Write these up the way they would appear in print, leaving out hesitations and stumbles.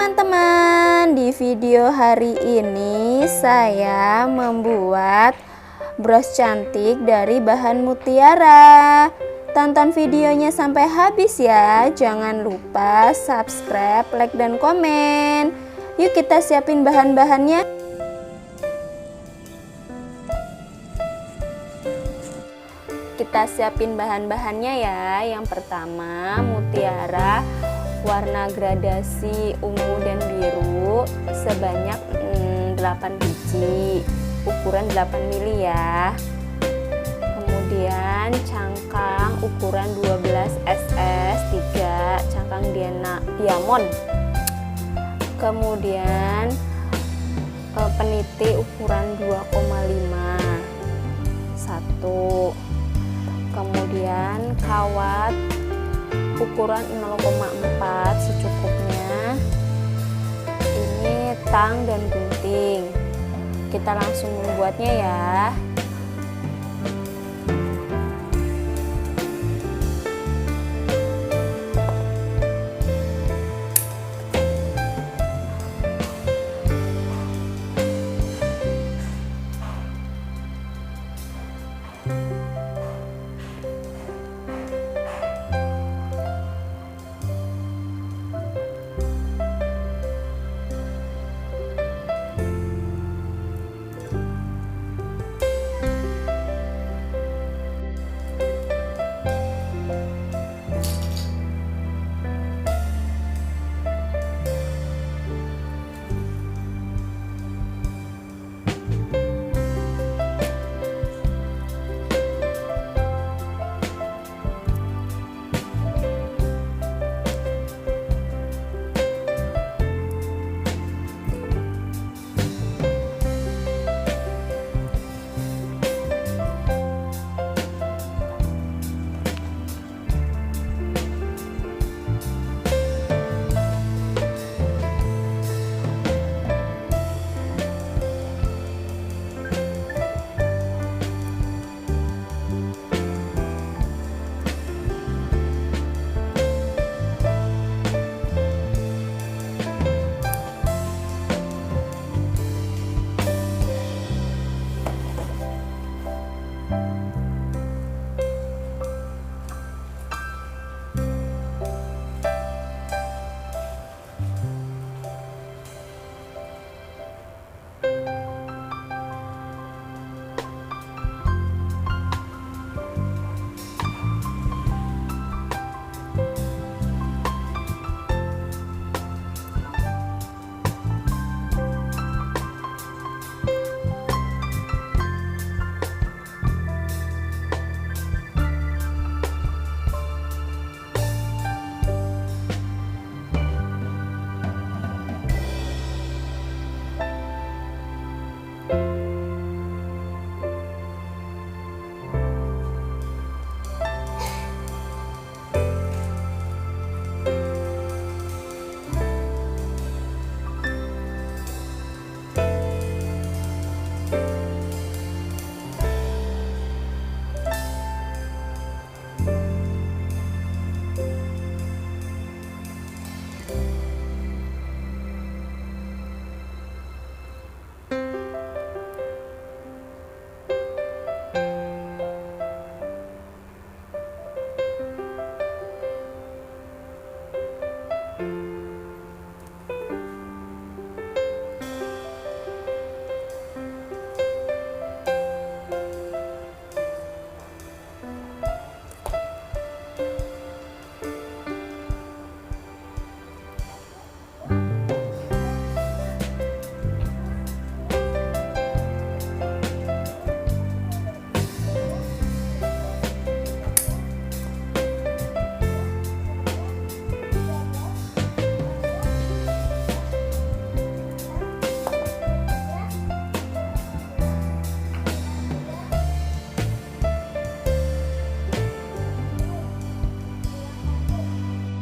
teman-teman, di video hari ini saya membuat bros cantik dari bahan mutiara. Tonton videonya sampai habis ya. Jangan lupa subscribe, like, dan komen. Yuk kita siapin bahan-bahannya. Kita siapin bahan-bahannya ya. Yang pertama mutiara warna gradasi ungu dan biru sebanyak 8 biji, ukuran 8 mili ya. Kemudian cangkang ukuran 12 SS 3 cangkang diamond. Kemudian peniti ukuran 2,5 1. Kemudian kawat ukuran 0,4 secukupnya. Ini tang dan gunting. Kita langsung membuatnya ya.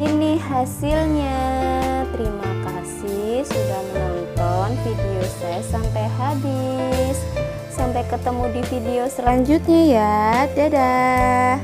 Ini hasilnya. Terima kasih sudah menonton video saya sampai habis. Sampai ketemu di video selanjutnya ya. Dadah.